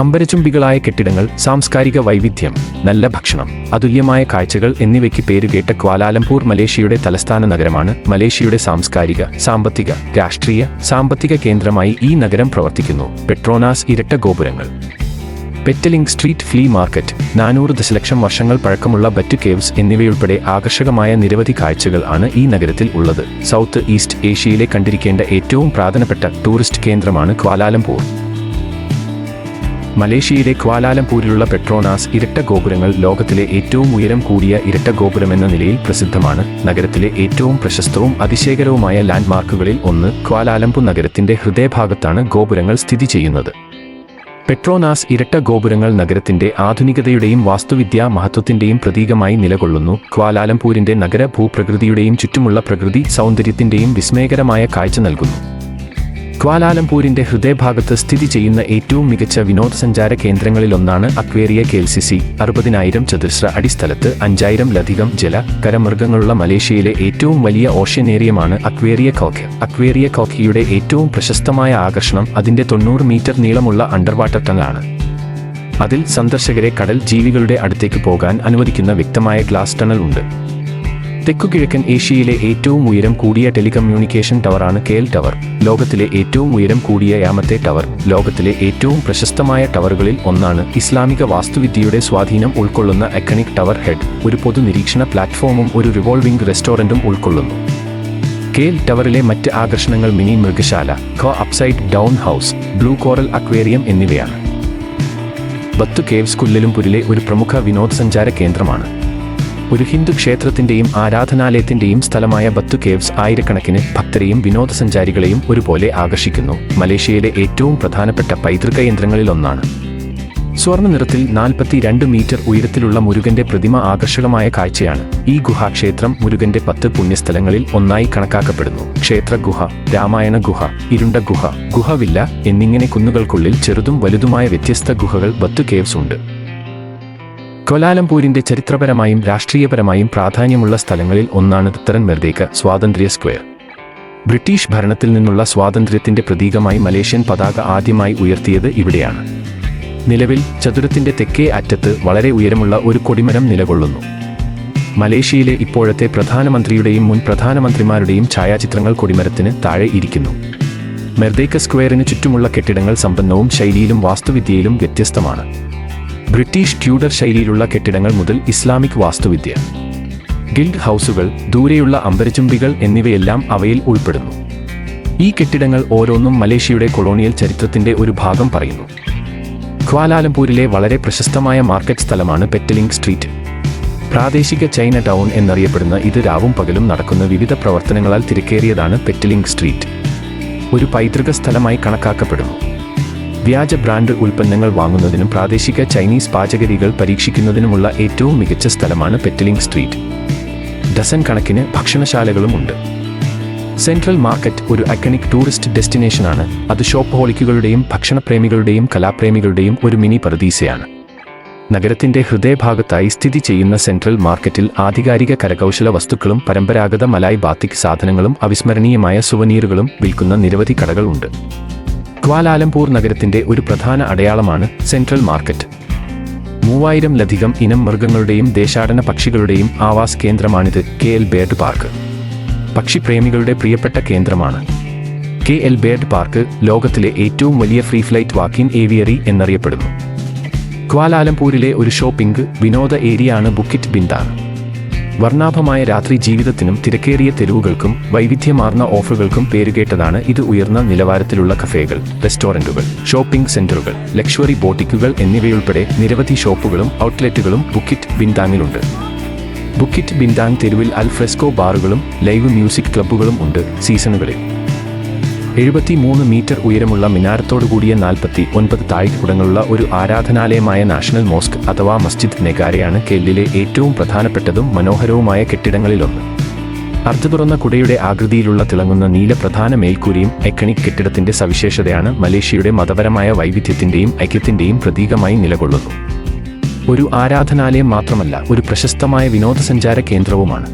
അമ്പരചുംബികളായ കെട്ടിടങ്ങൾ, സാംസ്കാരിക വൈവിധ്യം, നല്ല ഭക്ഷണം, അതുല്യമായ കാഴ്ചകൾ എന്നിവയ്ക്ക് പേരുകേട്ട ക്വാലാലംപൂർ മലേഷ്യയുടെ തലസ്ഥാന നഗരമാണ്. മലേഷ്യയുടെ സാംസ്കാരിക, സാമ്പത്തിക, രാഷ്ട്രീയ, സാമ്പത്തിക കേന്ദ്രമായി ഈ നഗരം പ്രവർത്തിക്കുന്നു. പെട്രോനാസ് ഇരട്ട ഗോപുരങ്ങൾ, പെറ്റലിംഗ് സ്ട്രീറ്റ് ഫ്ലീ മാർക്കറ്റ്, 400 ദശലക്ഷം വർഷങ്ങൾ പഴക്കമുള്ള ബറ്റു കേവ്സ് എന്നിവയുൾപ്പെടെ ആകർഷകമായ നിരവധി കാഴ്ചകൾ ആണ് ഈ നഗരത്തിൽ ഉള്ളത്. സൗത്ത് ഈസ്റ്റ് ഏഷ്യയിലെ കണ്ടിരിക്കേണ്ട ഏറ്റവും പ്രധാനപ്പെട്ട ടൂറിസ്റ്റ് കേന്ദ്രമാണ് ക്വാലാലംപൂർ. മലേഷ്യയിലെ ക്വാലാലംപൂരിലുള്ള പെട്രോനാസ് ഇരട്ട ഗോപുരങ്ങൾ ലോകത്തിലെ ഏറ്റവും ഉയരം കൂടിയ ഇരട്ട ഗോപുരമെന്ന നിലയിൽ പ്രസിദ്ധമാണ്. നഗരത്തിലെ ഏറ്റവും പ്രശസ്തവും അതിശയകരവുമായ ലാൻഡ്മാർക്കുകളിൽ ഒന്ന് ക്വാലാലംപൂർ നഗരത്തിന്റെ ഹൃദയഭാഗത്താണ് ഗോപുരങ്ങൾ സ്ഥിതി ചെയ്യുന്നത്. പെട്രോനാസ് ഇരട്ട ഗോപുരങ്ങൾ നഗരത്തിന്റെ ആധുനികതയുടെയും വാസ്തുവിദ്യാ മഹത്വത്തിന്റെയും പ്രതീകമായി നിലകൊള്ളുന്നു. ക്വാലാലംപൂരിന്റെ നഗര ഭൂപ്രകൃതിയുടെയും ചുറ്റുമുള്ള പ്രകൃതി സൗന്ദര്യത്തിന്റെയും വിസ്മയകരമായ കാഴ്ച നൽകുന്നു. ക്വാലാലംപൂരിന്റെ ഹൃദയഭാഗത്ത് സ്ഥിതി ചെയ്യുന്ന ഏറ്റവും മികച്ച വിനോദസഞ്ചാര കേന്ദ്രങ്ങളിലൊന്നാണ് അക്വേറിയ കെൽസിസി. 60,000 ചതുരശ്ര അടി സ്ഥലത്ത് 5,000-ലധികം കരമൃഗങ്ങളുള്ള മലേഷ്യയിലെ ഏറ്റവും വലിയ ഓഷ്യനേറിയമാണ് അക്വേറിയ കോഖ്. അക്വേറിയ കോഖിയുടെ ഏറ്റവും പ്രശസ്തമായ ആകർഷണം അതിന്റെ 90 മീറ്റർ നീളമുള്ള അണ്ടർവാട്ടർ ടണലാണ്. അതിൽ സന്ദർശകരെ കടൽ ജീവികളുടെ അടുത്തേക്ക് പോകാൻ അനുവദിക്കുന്ന വ്യക്തമായ ഗ്ലാസ് ടണൽ ഉണ്ട്. തെക്കുകിഴക്കൻ ഏഷ്യയിലെ ഏറ്റവും ഉയരം കൂടിയ ടെലികമ്മ്യൂണിക്കേഷൻ ടവറാണ് കെഎൽ ടവർ. ലോകത്തിലെ ഏറ്റവും ഉയരം കൂടിയ യാമത്തെ ടവർ. ലോകത്തിലെ ഏറ്റവും പ്രശസ്തമായ ടവറുകളിൽ ഒന്നാണ്. ഇസ്ലാമിക വാസ്തുവിദ്യയുടെ സ്വാധീനം ഉൾക്കൊള്ളുന്ന ഐക്കണിക് ടവർ ഹെഡ് ഒരു പൊതു നിരീക്ഷണ പ്ലാറ്റ്ഫോമും ഒരു റിവോൾവിംഗ് റെസ്റ്റോറന്റും ഉൾക്കൊള്ളുന്നു. കെഎൽ ടവറിലെ മറ്റ് ആകർഷണങ്ങൾ മിനി മൃഗശാല, upside down house, blue coral aquarium എന്നിവയാണ്. ബത്തു കേവ്സ് കുല്ലലുംപൂരിലെ ഒരു പ്രമുഖ വിനോദസഞ്ചാര കേന്ദ്രമാണ്. ഒരു ഹിന്ദു ക്ഷേത്രത്തിന്റെയും ആരാധനാലയത്തിന്റെയും സ്ഥലമായ ബത്തു കേവ്സ് ആയിരക്കണക്കിന് ഭക്തരെയും വിനോദസഞ്ചാരികളെയും ഒരുപോലെ ആകർഷിക്കുന്നു. മലേഷ്യയിലെ ഏറ്റവും പ്രധാനപ്പെട്ട പൈതൃക യന്ത്രങ്ങളിലൊന്നാണ്. സ്വർണ്ണ നിറത്തിൽ 42 മീറ്റർ ഉയരത്തിലുള്ള മുരുകന്റെ പ്രതിമ ആകർഷകമായ കാഴ്ചയാണ്. ഈ ഗുഹാക്ഷേത്രം മുരുകന്റെ 10 പുണ്യസ്ഥലങ്ങളിൽ ഒന്നായി കണക്കാക്കപ്പെടുന്നു. ക്ഷേത്ര ഗുഹ, രാമായണ ഗുഹ, ഇരുണ്ട ഗുഹ, ഗുഹവില്ല എന്നിങ്ങനെ കുന്നുകൾക്കുള്ളിൽ ചെറുതും വലുതുമായ വ്യത്യസ്ത ഗുഹകൾ ബത്തു കേവ്സ് ഉണ്ട്. ക്വാലാലംപൂരിന്റെ ചരിത്രപരമായും രാഷ്ട്രീയപരമായും പ്രാധാന്യമുള്ള സ്ഥലങ്ങളിൽ ഒന്നാണ് ഉത്തരൻ മെർദേക്ക സ്വാതന്ത്ര്യ സ്ക്വയർ. ബ്രിട്ടീഷ് ഭരണത്തിൽ നിന്നുള്ള സ്വാതന്ത്ര്യത്തിന്റെ പ്രതീകമായി മലേഷ്യൻ പതാക ആദ്യമായി ഉയർത്തിയത് ഇവിടെയാണ്. നിലവിൽ ചതുരത്തിന്റെ തെക്കേ അറ്റത്ത് വളരെ ഉയരമുള്ള ഒരു കൊടിമരം നിലകൊള്ളുന്നു. മലേഷ്യയിലെ ഇപ്പോഴത്തെ പ്രധാനമന്ത്രിയുടെയും മുൻ പ്രധാനമന്ത്രിമാരുടെയും ഛായാചിത്രങ്ങൾ കൊടിമരത്തിന് താഴെ ഇരിക്കുന്നു. മെർദേക്ക സ്ക്വയറിന് ചുറ്റുമുള്ള കെട്ടിടങ്ങൾ സമ്പന്നവും ശൈലിയിലും വാസ്തുവിദ്യയിലും വ്യത്യസ്തമാണ്. ബ്രിട്ടീഷ് ട്യൂഡർ ശൈലിയിലുള്ള കെട്ടിടങ്ങൾ മുതൽ ഇസ്ലാമിക് വാസ്തുവിദ്യ, ഗിൽഡ് ഹൗസുകൾ, ദൂരെയുള്ള അമ്പരചുംബികൾ എന്നിവയെല്ലാം അവയിൽ ഉൾപ്പെടുന്നു. ഈ കെട്ടിടങ്ങൾ ഓരോന്നും മലേഷ്യയുടെ കൊളോണിയൽ ചരിത്രത്തിന്റെ ഒരു ഭാഗം പറയുന്നു. ക്വാലാലംപൂരിലെ വളരെ പ്രശസ്തമായ മാർക്കറ്റ് സ്ഥലമാണ് പെറ്റലിംഗ് സ്ട്രീറ്റ്. പ്രാദേശിക ചൈന ടൗൺ എന്നറിയപ്പെടുന്ന ഇത് രാവും പകലും നടക്കുന്ന വിവിധ പ്രവർത്തനങ്ങളാൽ തിരക്കേറിയതാണ്. പെറ്റലിംഗ് സ്ട്രീറ്റ് ഒരു പൈതൃക സ്ഥലമായി കണക്കാക്കപ്പെടുന്നു. വ്യാജ ബ്രാൻഡ് ഉൽപ്പന്നങ്ങൾ വാങ്ങുന്നതിനും പ്രാദേശിക ചൈനീസ് പാചകരീതികൾ പരീക്ഷിക്കുന്നതിനുമുള്ള ഏറ്റവും മികച്ച സ്ഥലമാണ് പെറ്റലിംഗ് സ്ട്രീറ്റ്. ഡസൻ കണക്കിന് ഭക്ഷണശാലകളും ഉണ്ട്. സെൻട്രൽ മാർക്കറ്റ് ഒരു ഐക്കണിക് ടൂറിസ്റ്റ് ഡെസ്റ്റിനേഷനാണ്. അത് ഷോപ്പ്ഹോളിക്കുകളുടെയും ഭക്ഷണപ്രേമികളുടെയും കലാപ്രേമികളുടെയും ഒരു മിനി പറുദീസയാണ്. നഗരത്തിന്റെ ഹൃദയഭാഗത്തായി സ്ഥിതി ചെയ്യുന്ന സെൻട്രൽ മാർക്കറ്റിൽ ആധികാരിക കരകൗശല വസ്തുക്കളും പരമ്പരാഗത മലായ് ബാത്തിക് സാധനങ്ങളും അവിസ്മരണീയമായ സുവനീറുകളും വിൽക്കുന്ന നിരവധി കടകൾ ഉണ്ട്. ക്വാലാലംപൂർ നഗരത്തിന്റെ ഒരു പ്രധാന അടയാളമാണ് സെൻട്രൽ മാർക്കറ്റ്. 3000-ലധികം ഇനം മൃഗങ്ങളുടെയും ദേശാടന പക്ഷികളുടെയും ആവാസ് കേന്ദ്രമാണിത്. കെഎൽ ബേർഡ് പാർക്ക് പക്ഷിപ്രേമികളുടെ പ്രിയപ്പെട്ട കേന്ദ്രമാണ്. കെഎൽ ബേർഡ് പാർക്ക് ലോകത്തിലെ ഏറ്റവും വലിയ ഫ്രീ ഫ്ലൈറ്റ് വാക്കിൻ ഏവിയറി എന്നറിയപ്പെടുന്നു. ക്വാലാലംപൂരിലെ ഒരു ഷോപ്പിംഗ് വിനോദ ഏരിയയാണ് ബുക്കിറ്റ് ബിന്താങ്. വർണ്ണാഭമായ രാത്രി ജീവിതത്തിനും തിരക്കേറിയ തെരുവുകൾക്കും വൈവിധ്യമാർന്ന ഓഫറുകൾക്കും പേരുകേട്ടതാണ് ഇത്. ഉയർന്ന നിലവാരത്തിലുള്ള കഫേകൾ, റെസ്റ്റോറന്റുകൾ, ഷോപ്പിംഗ് സെന്ററുകൾ, ലക്ഷറി ബോട്ടിക്കുകൾ എന്നിവയുൾപ്പെടെ നിരവധി ഷോപ്പുകളും ഔട്ട്ലെറ്റുകളും ബുക്കിറ്റ് ബിന്താങ്ങിലുണ്ട്. ബുക്കിറ്റ് ബിന്താങ് തെരുവിൽ അൽ ഫ്രെസ്കോ ബാറുകളും ലൈവ് മ്യൂസിക് ക്ലബ്ബുകളും ഉണ്ട്. സീസണുകളിൽ 73 മീറ്റർ ഉയരമുള്ള മിനാരത്തോടുകൂടിയ 49 താഴികക്കുടങ്ങളുള്ള ഒരു ആരാധനാലയമായ നാഷണൽ മോസ്ക് അഥവാ മസ്ജിദ് നെഗാരയാണ് കെല്ലിലെ ഏറ്റവും പ്രധാനപ്പെട്ടതും മനോഹരവുമായ കെട്ടിടങ്ങളിലൊന്ന്. അർദ്ധതുറന്ന കുടയുടെ ആകൃതിയിലുള്ള തിളങ്ങുന്ന നീല പ്രധാന മേൽക്കൂരയും ഐക്കണിക് കെട്ടിടത്തിന്റെ സവിശേഷതയാണ് മലേഷ്യയുടെ മതപരമായ വൈവിധ്യത്തിന്റെയും ഐക്യത്തിന്റെയും പ്രതീകമായി നിലകൊള്ളുന്നു. ഒരു ആരാധനാലയം മാത്രമല്ല, ഒരു പ്രശസ്തമായ വിനോദസഞ്ചാര കേന്ദ്രവുമാണ്.